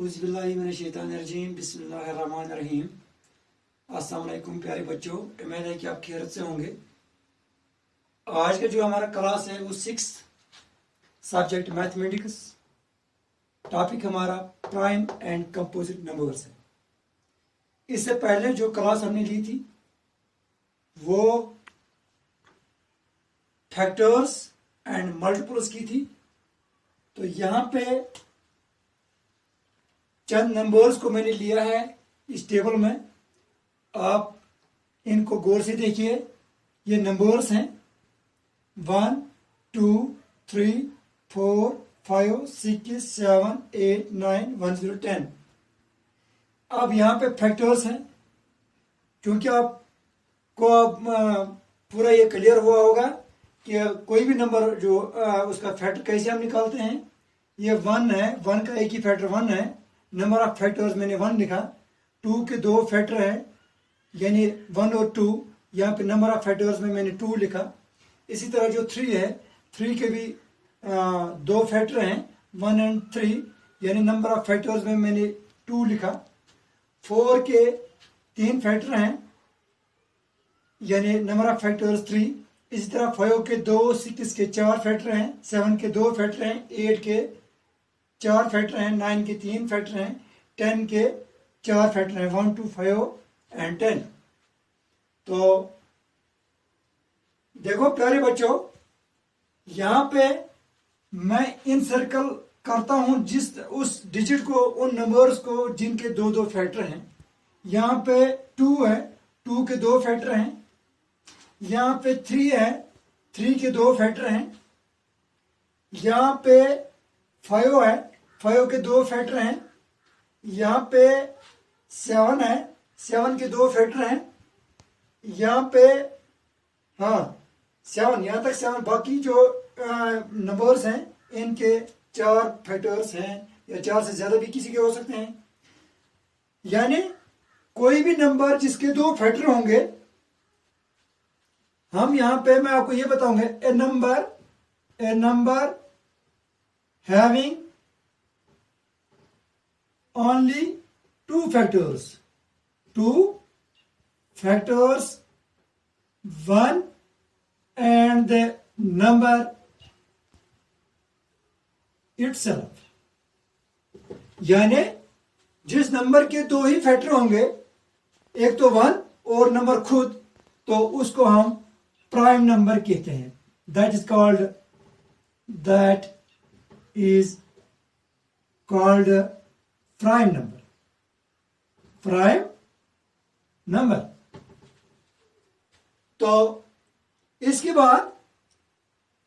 औज़ुबिल्लाहिमिनश्शैतानिर्रजीम बिस्मिल्लाहिर्रहमानिर्रहीम। अस्सलाम वालेकुम प्यारे बच्चों, उम्मीद है कि आप खैरियत से होंगे। आज का जो हमारा क्लास है वो 6 सब्जेक्ट मैथमेटिक्स, टॉपिक हमारा प्राइम एंड कंपोजिट नंबर्स है। इससे पहले जो क्लास हमने ली थी वो फैक्टर्स एंड मल्टीपल्स की थी। तो यहाँ पे चंद नंबर्स को मैंने लिया है इस टेबल में। आप इनको गौर से देखिए। ये नंबर्स हैं 1 2 3 4 5 6 7 8 9 1 0 10। अब यहाँ पे फैक्टर्स हैं। क्योंकि आपको पूरा ये क्लियर हुआ होगा कि कोई भी नंबर जो उसका फैक्टर कैसे हम निकालते हैं। ये 1 है, 1 का एक ही फैक्टर 1 है। नंबर ऑफ फैक्टर्स मैंने 1 लिखा। 2 के 2 फैक्टर हैं यानी 1 और 2। यहाँ पे नंबर ऑफ फैक्टर्स में मैंने 2 लिखा। इसी तरह जो 3 है, 3 के भी 2 फैक्टर हैं 1 एंड 3 यानी नंबर ऑफ फैक्टर्स में मैंने 2 लिखा। 4 के 3 फैक्टर हैं यानी नंबर ऑफ फैक्टर्स 3। इसी तरह 5 के 2, 6 के 4 फैक्टर हैं, 7 के 2 फैक्टर हैं, 8 के 4 फैक्टर हैं, 9 के 3 फैक्टर हैं, 10 के 4 फैक्टर हैं, 1 2 5 एंड 10। तो देखो प्यारे बच्चों, यहाँ पे मैं इन सर्कल करता हूं उस डिजिट को, उन नंबर्स को जिनके 2 फैक्टर हैं। यहाँ पे 2 है, 2 के 2 फैक्टर हैं। यहाँ पे 3 है, 3 के 2 फैक्टर हैं। यहाँ पे 5 है, 5 के 2 फैक्टर हैं। यहाँ पे 7 है, 7 के 2 फैक्टर हैं। यहाँ पे 7, यहाँ तक 7। बाकी जो नंबर्स हैं इनके 4 फैक्टर्स हैं या 4 से ज्यादा भी किसी के हो सकते हैं। यानी कोई भी नंबर जिसके 2 फैक्टर होंगे, हम यहाँ पे मैं आपको ये बताऊंगा ए number having only 2 factors, 1 and the number itself। यानी जिस नंबर के 2 ही फैक्टर होंगे, एक तो 1 और नंबर खुद, तो उसको हम प्राइम नंबर कहते हैं। That is called prime number. तो इसके बाद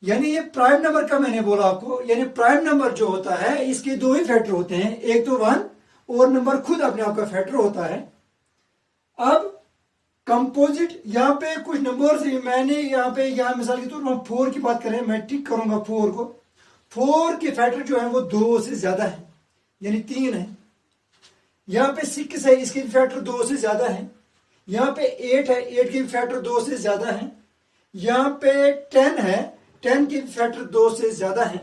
यानी ये प्राइम नंबर का मैंने बोला आपको, यानी प्राइम नंबर जो होता है इसके 2 ही फैक्टर होते हैं, एक तो 1 और नंबर खुद अपने आप का फैक्टर होता है। अब कंपोजिट, यहाँ पे कुछ नंबर से मैंने यहाँ मिसाल के तौर पर 4 की बात करें, मैं टिक करूंगा 4 को। 4 के फैक्टर जो है वो 2 से ज्यादा है यानी 3 है। यहाँ पे 6 है, इसके फैक्टर 2 से ज्यादा है। यहाँ पे 8 है, 8 के फैक्टर 2 से ज्यादा है। यहाँ पे 10 है, 10 के फैक्टर 2 से ज्यादा है।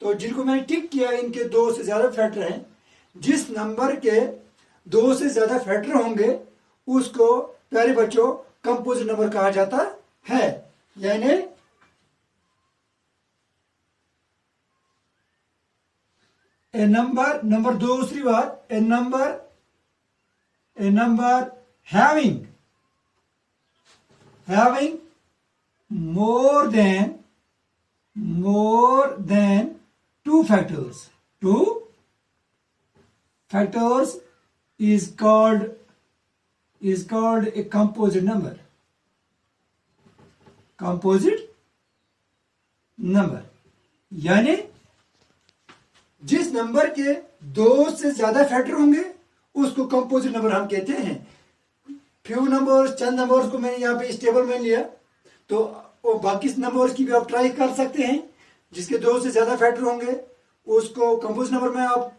तो जिनको मैंने टिक किया इनके 2 से ज्यादा फैक्टर हैं। जिस नंबर के 2 से ज्यादा फैक्टर होंगे उसको प्यारे बच्चों कंपोजिट नंबर कहा जाता है। यानी ए नंबर दूसरी बात, ए number having more than 2 factors is called a composite number। यानी जिस नंबर के 2 से ज्यादा फैक्टर होंगे उसको कंपोजिट नंबर हम कहते हैं। चंद नंबर्स को मैंने यहाँ पे इस टेबल में लिया, तो वो बाकी नंबर्स की भी आप ट्राई कर सकते हैं। जिसके 2 से ज्यादा फैक्टर होंगे उसको कंपोजिट नंबर में आप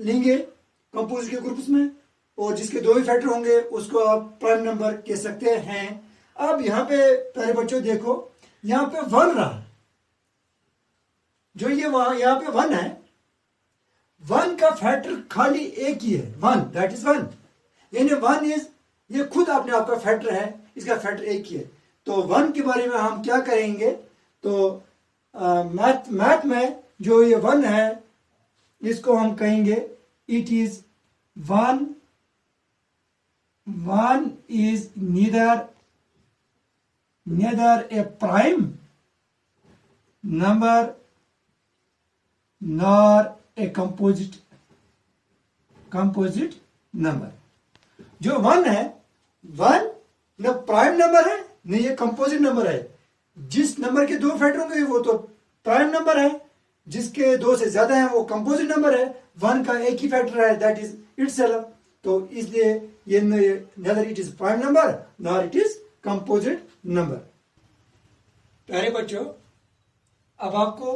लेंगे कंपोजिट के ग्रुप्स में, और जिसके 2 ही फैक्टर होंगे उसको आप प्राइम नंबर कह सकते हैं। अब यहाँ पे प्यारे बच्चों देखो, यहाँ पे 1 रहा, जो ये वहां यहाँ पे 1 है। 1 का फैक्टर खाली एक ही है, वन, दैट इज वन। यानी वन इज, ये खुद अपने आप का फैक्टर है, इसका फैक्टर एक ही है। तो वन के बारे में हम क्या करेंगे, तो मैथ में जो ये वन है इसको हम कहेंगे it is one, one is neither a prime number nor a composite number। जो वन है, वन न प्राइम नंबर है न ये कंपोजिट नंबर है। जिस नंबर के दो फैक्टर होंगे वो तो प्राइम नंबर है, जिसके दो से ज्यादा है वो कंपोजिट नंबर है। वन का एक ही फैक्टर है, दैट इज इटसेल्फ। तो इसलिए ये neither it is prime number nor it is composite number. प्यारे बच्चों, अब आपको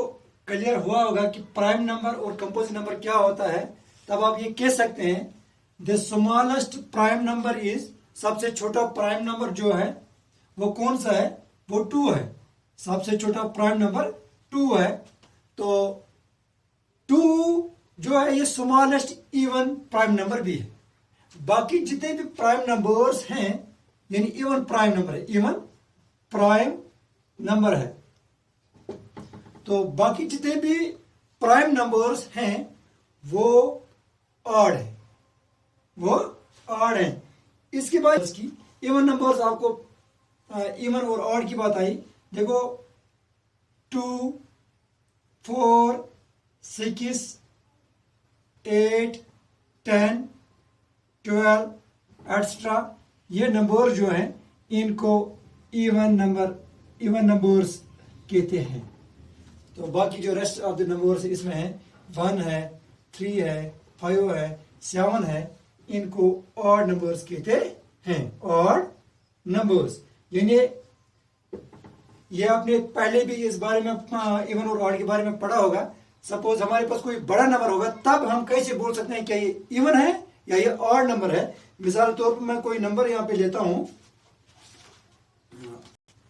क्लियर हुआ होगा कि प्राइम नंबर और कंपोजिट नंबर क्या होता है। तब आप ये कह सकते हैं the smallest prime number is, सबसे छोटा प्राइम नंबर जो है वो कौन सा है, वो 2 है। सबसे छोटा प्राइम नंबर 2 है। तो 2 जो है ये स्मॉलेस्ट इवन प्राइम नंबर भी है। बाकी जितने भी प्राइम नंबर्स हैं, यानी इवन प्राइम नंबर है, इवन प्राइम नंबर है। तो बाकी जितने भी प्राइम नंबर्स हैं वो ऑड है, वो ऑड है। इसके बाद इसकी इवन नंबर्स, आपको इवन और ऑड की बात आई। देखो 2, 4, 6, 8, 10, 12 एक्स्ट्रा, ये नंबर जो हैं इनको इवन नंबर्स कहते हैं। तो बाकी जो रेस्ट ऑफ द नंबर्स इसमें है, 1 है, 3 है, 5 है, 7 है, इनको ऑड नंबर्स कहते हैं, ऑड नंबर्स। यानी ये आपने पहले भी इस बारे में इवन और ऑड के बारे में पढ़ा होगा। सपोज हमारे पास कोई बड़ा नंबर होगा, तब हम कैसे बोल सकते हैं क्या ये इवन है या ये ऑड नंबर है। मिसाल के तौर पर मैं कोई नंबर यहां पे लेता हूं,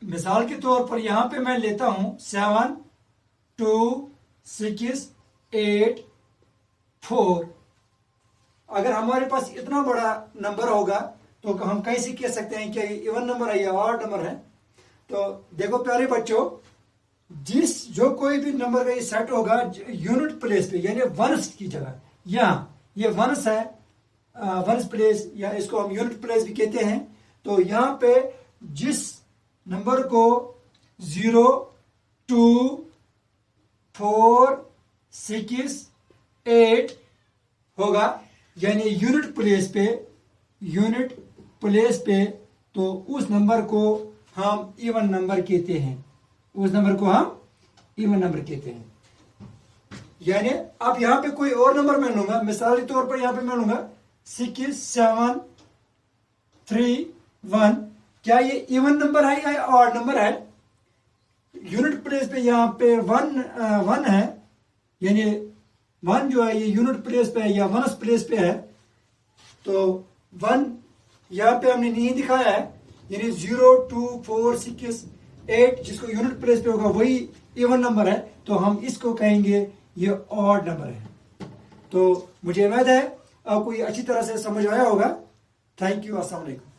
मिसाल के तौर पर यहां पे मैं लेता हूं 7, 2, 6, 8, 4। अगर हमारे पास इतना बड़ा नंबर होगा तो हम कैसे कह सकते हैं कि ये इवन नंबर है या ऑड नंबर है। तो देखो प्यारे बच्चों, जो कोई भी नंबर का ये सेट होगा यूनिट प्लेस पे, यानी वंस की जगह, यहां ये वंस है, वंस प्लेस, या इसको हम यूनिट प्लेस भी कहते हैं। तो यहां पे जिस नंबर को 0, 2, 4, 6, 8 होगा, यानी यूनिट प्लेस पे, तो उस नंबर को हम इवन नंबर कहते हैं, उस नंबर को हम इवन नंबर कहते हैं। यानी अब यहां पे कोई और नंबर मैं लूंगा, मिसाल के तौर पर यहां पे मैं लूंगा 6, 7, 3, 1। क्या ये इवन नंबर है या ऑड नंबर है? यूनिट प्लेस पे यहां पे 1 है, यानी 1 जो है ये यूनिट प्लेस पे है या वनस प्लेस पे है। तो 1 यहां पे हमने नहीं दिखाया है, यानी 0, 2, 4, 6, 8 जिसको यूनिट प्लेस पे होगा वही इवन नंबर है। तो हम इसको कहेंगे ये ऑड नंबर है। तो मुझे उम्मीद है आपको ये अच्छी तरह से समझ आया होगा। थैंक यू, अस्सलाम वालेकुम।